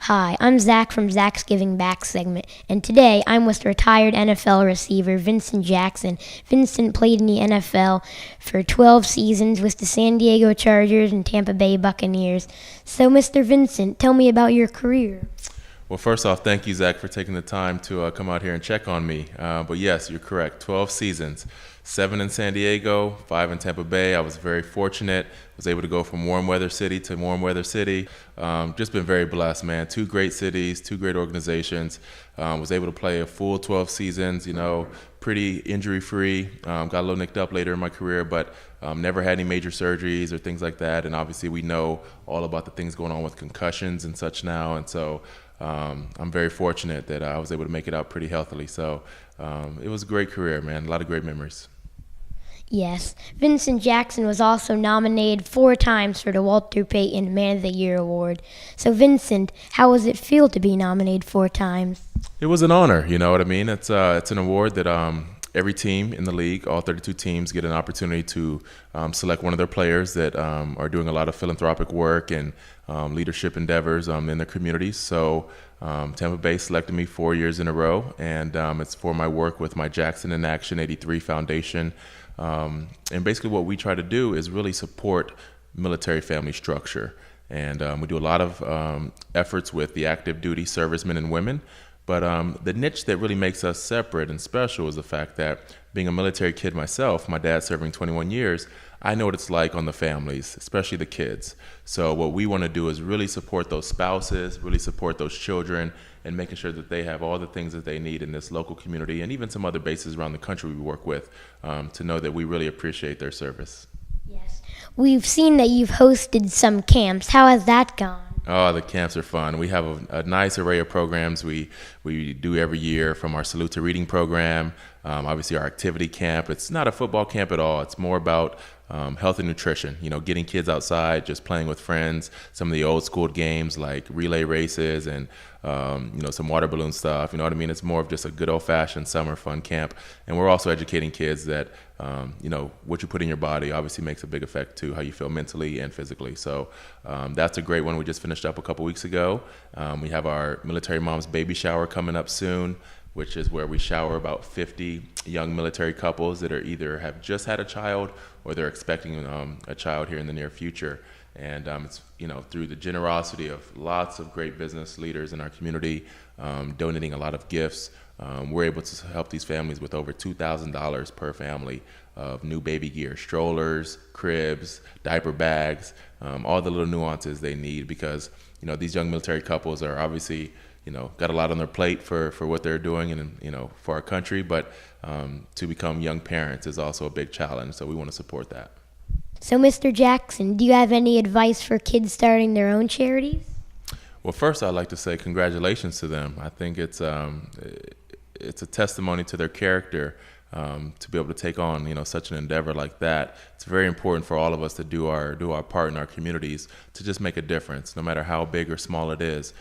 Hi, I'm Zack from Zack's Giving Back segment, and today I'm with retired NFL receiver Vincent Jackson. Vincent played in the NFL for 12 seasons with the San Diego Chargers and Tampa Bay Buccaneers. So, Mr. Vincent, tell me about your career. Well, first off, thank you, Zack, for taking the time to come out here and check on me. But yes, you're correct. 12 seasons, 7 in San Diego, 5 in Tampa Bay. I was very fortunate. Was able to go from warm weather city to warm weather city. Just been very blessed, man. 2 great cities, 2 great organizations. Was able to play a full 12 seasons, pretty injury-free. Got a little nicked up later in my career, but never had any major surgeries or things like that. And obviously we know all about the things going on with concussions and such now. And so I'm very fortunate that I was able to make it out pretty healthily. So it was a great career, man. A lot of great memories. Yes, Vincent Jackson was also nominated 4 times for the Walter Payton Man of the Year award. So, Vincent, how does it feel to be nominated 4 times? It was an honor, you know what I mean? It's an award that every team in the league, all 32 teams, get an opportunity to select one of their players that are doing a lot of philanthropic work and leadership endeavors in their communities. So Tampa Bay selected me 4 years in a row, and it's for my work with my Jackson in Action 83 Foundation. And basically what we try to do is really support military family structure. And we do a lot of efforts with the active duty servicemen and women. But the niche that really makes us separate and special is the fact that being a military kid myself, my dad serving 21 years, I know what it's like on the families, especially the kids. So what we want to do is really support those spouses, really support those children, and making sure that they have all the things that they need in this local community and even some other bases around the country we work with to know that we really appreciate their service. Yes. We've seen that you've hosted some camps. How has that gone? Oh, the camps are fun. We have a nice array of programs we do every year, from our Salute to Reading program, obviously our activity camp. It's not a football camp at all. It's more about health and nutrition, getting kids outside, just playing with friends, some of the old school games like relay races and, some water balloon stuff. You know what I mean? It's more of just a good old-fashioned summer fun camp. And we're also educating kids that, what you put in your body obviously makes a big effect to how you feel mentally and physically. So that's a great one we just finished up a couple weeks ago. We have our Military Moms Baby Shower coming up soon, which is where we shower about 50 young military couples that are either have just had a child or they're expecting a child here in the near future. And it's through the generosity of lots of great business leaders in our community, donating a lot of gifts, we're able to help these families with over $2,000 per family of new baby gear, strollers, cribs, diaper bags, all the little nuances they need, because these young military couples are obviously got a lot on their plate for what they're doing and for our country, but to become young parents is also a big challenge, so we want to support that. So, Mr. Jackson, do you have any advice for kids starting their own charities? Well, first I'd like to say congratulations to them. I think it's a testimony to their character to be able to take on such an endeavor like that. It's very important for all of us to do our part in our communities to just make a difference, no matter how big or small it is.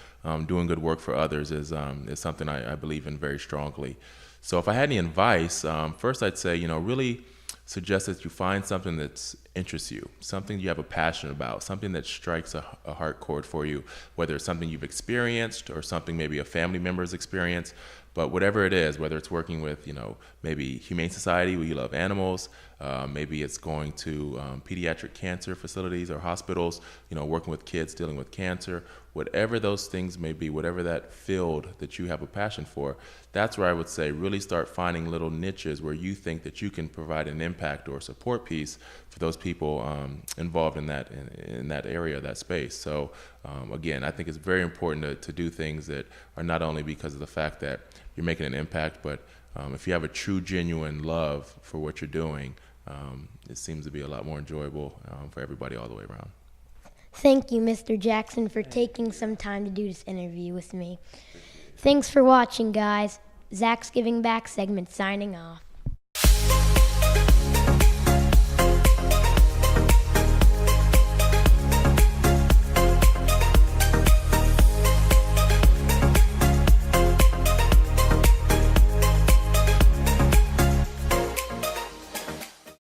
Doing good work for others is something I believe in very strongly. So if I had any advice, first I'd say really suggest that you find something that interests you, something you have a passion about, something that strikes a heart chord for you, whether it's something you've experienced or something maybe a family member's experienced. But whatever it is, whether it's working with, maybe Humane Society where you love animals, maybe it's going to pediatric cancer facilities or hospitals, working with kids dealing with cancer, whatever those things may be, whatever that field that you have a passion for, that's where I would say really start finding little niches where you think that you can provide an impact or support piece for those people involved in that area, that space. So again, I think it's very important to do things that are not only because of the fact that you're making an impact, but if you have a true, genuine love for what you're doing, it seems to be a lot more enjoyable for everybody all the way around. Thank you, Mr. Jackson, for taking some time to do this interview with me. Thanks for watching, guys. Zack's Giving Back segment signing off.